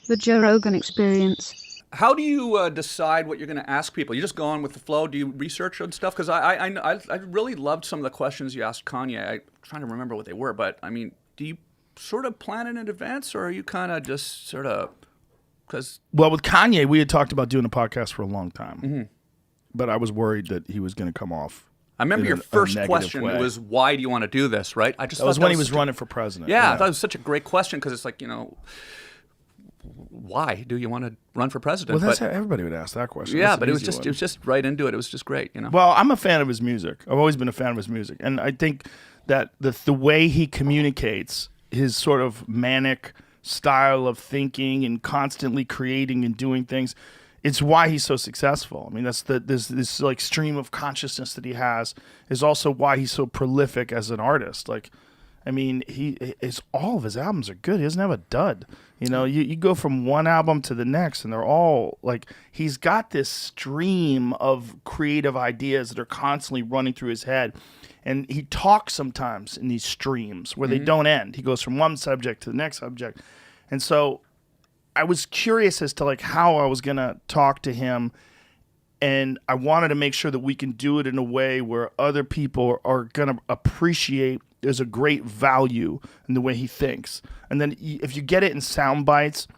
The Joe Rogan Experience. How do you decide what you're going to ask people? You just go on with the flow? Do you research and stuff? Because I really loved some of the questions you asked Kanye. I'm trying to remember what they were, but I mean, do you sort of plan it in advance, or are you kind of just sort of... Well, with Kanye, we had talked about doing a podcast for a long time, but I was worried that he was going to come off. I remember your first question was, why do you want to do this, right? That was when he was running for president. Yeah, I thought it was such a great question because it's like, why do you want to run for president? Well, that's how everybody would ask that question. Yeah, but it was just right into it. It was just great, Well, I'm a fan of his music. I've always been a fan of his music, and I think that the way he communicates, his sort of manic style of thinking and constantly creating and doing things, it's why he's so successful. I mean, that's this like stream of consciousness that he has is also why he's so prolific as an artist. Like, I mean, all of his albums are good. He doesn't have a dud. You go from one album to the next, and they're all like, he's got this stream of creative ideas that are constantly running through his head. And he talks sometimes in these streams where they don't end. He goes from one subject to the next subject. And so I was curious as to like how I was going to talk to him. And I wanted to make sure that we can do it in a way where other people are going to appreciate there's a great value in the way he thinks. And then if you get it in sound bites,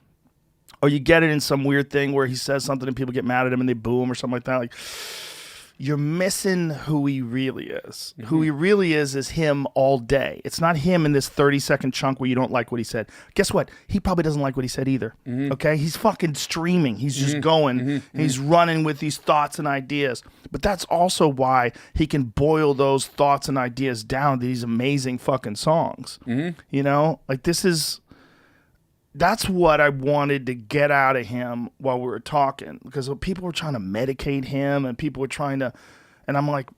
or you get it in some weird thing where he says something and people get mad at him and they boo him or something like that, like, you're missing who he really is. Mm-hmm. Who he really is him all day. It's not him in this 30-second chunk where you don't like what he said. Guess what? He probably doesn't like what he said either. Mm-hmm. Okay? He's fucking streaming. He's just going. Mm-hmm. He's running with these thoughts and ideas. But that's also why he can boil those thoughts and ideas down to these amazing fucking songs. Mm-hmm. Like that's what I wanted to get out of him while we were talking, because people were trying to medicate him and people were trying to, and I'm like,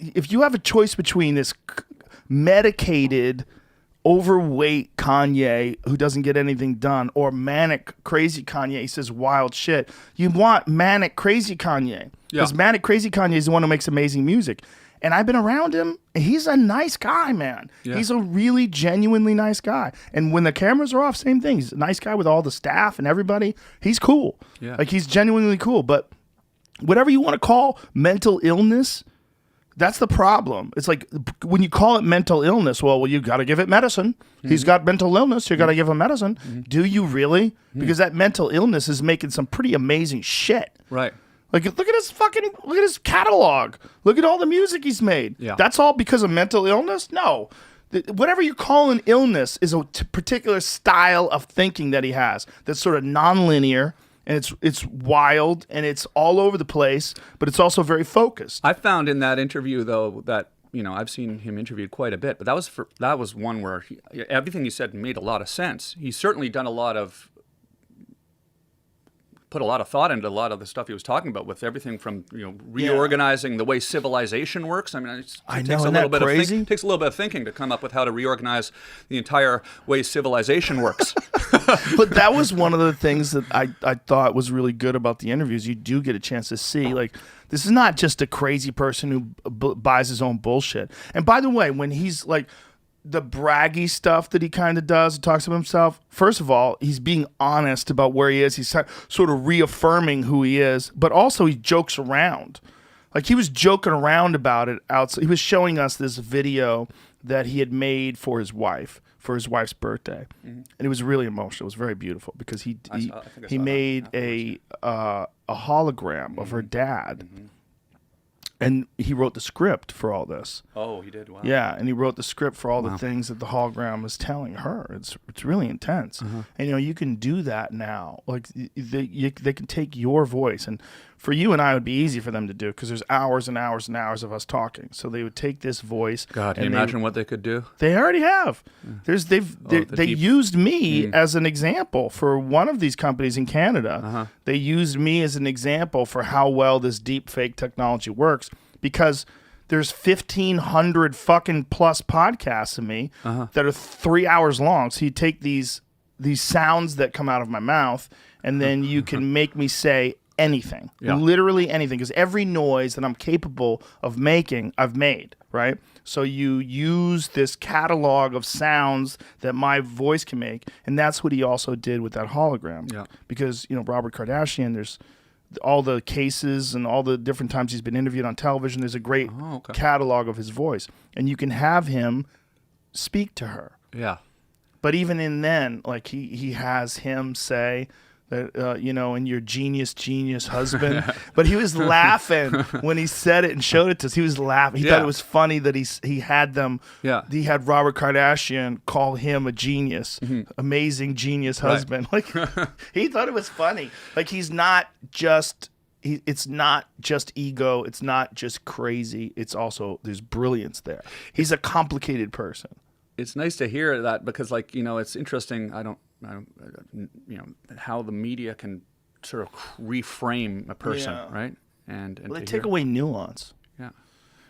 if you have a choice between this medicated, overweight Kanye who doesn't get anything done or manic, crazy Kanye, he says wild shit, you want manic, crazy Kanye. Because manic, crazy Kanye is the one who makes amazing music. And I've been around him. He's a nice guy, man. Yeah. He's a really genuinely nice guy. And when the cameras are off, same thing. He's a nice guy with all the staff and everybody. He's cool. Yeah. Like, he's genuinely cool. But whatever you want to call mental illness, that's the problem. It's like when you call it mental illness, well, you got to give it medicine. Mm-hmm. He's got mental illness. You got to give him medicine. Mm-hmm. Do you really? Mm-hmm. Because that mental illness is making some pretty amazing shit. Right. Like, look at his catalog. Look at all the music he's made. Yeah. That's all because of mental illness? No. Whatever you call an illness is a particular style of thinking that he has that's sort of nonlinear, and it's wild, and it's all over the place, but it's also very focused. I found in that interview, though, that I've seen him interviewed quite a bit, but that was one where everything he said made a lot of sense. He's certainly done put a lot of thought into a lot of the stuff he was talking about, with everything from reorganizing the way civilization works. I mean, it takes a little bit of thinking to come up with how to reorganize the entire way civilization works. But that was one of the things that I thought was really good about the interviews. You do get a chance to see, like, this is not just a crazy person who buys his own bullshit. And by the way, when he's like, the braggy stuff that he kind of does, talks about himself, first of all, he's being honest about where he is. He's sort of reaffirming who he is, but also he jokes around. Like, he was joking around about it outside. He was showing us this video that he had made for his wife's birthday. Mm-hmm. And it was really emotional. It was very beautiful because he made a hologram of her dad. Mm-hmm. And he wrote the script for all this. Oh, he did? Wow. Yeah, and he wrote the script for all the things that the hologram was telling her. It's really intense. Uh-huh. And, you can do that now. Like, they can take your voice. And for you and I, it would be easy for them to do because there's hours and hours and hours of us talking. So they would take this voice. God, can you imagine what they could do? They already have. They used me as an example for one of these companies in Canada. Uh-huh. They used me as an example for how well this deep fake technology works, because there's 1,500 fucking plus podcasts of me that are 3 hours long. So you take these sounds that come out of my mouth, and then you can make me say anything, literally anything, because every noise that I'm capable of making, I've made. right? So you use this catalog of sounds that my voice can make, and that's what he also did with that hologram. Yeah. Because, Robert Kardashian, there's all the cases and all the different times he's been interviewed on television. There's a great catalog of his voice, and you can have him speak to her. Yeah. But even in then, like he has him say that, and your genius husband. But he was laughing when he said it and showed it to us. He was laughing. He thought it was funny that he had them. Yeah. He had Robert Kardashian call him a genius, amazing genius husband. Right. Like he thought it was funny. Like he's not just. It's not just ego. It's not just crazy. It's also there's brilliance there. He's a complicated person. It's nice to hear that because, like, it's interesting. I don't, how the media can sort of reframe a person, right? And they take away nuance. Yeah,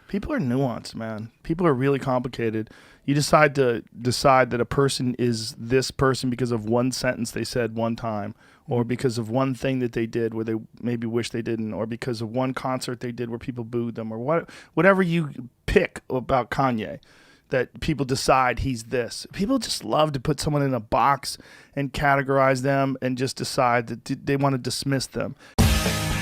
people are nuanced, man. People are really complicated. You decide that a person is this person because of one sentence they said one time, or because of one thing that they did where they maybe wish they didn't, or because of one concert they did where people booed them, or whatever you pick about Kanye. That people decide he's this. People just love to put someone in a box and categorize them and just decide that they want to dismiss them.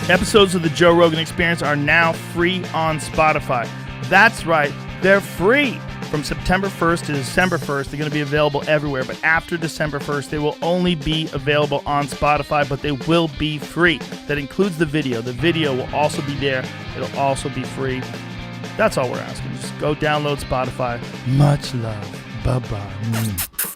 Episodes of the Joe Rogan Experience are now free on Spotify. That's right, they're free. From September 1st to December 1st, they're going to be available everywhere. But after December 1st, they will only be available on Spotify, but they will be free. That includes the video. The video will also be there. It'll also be free. That's all we're asking. Just go download Spotify. Much love. Bye-bye.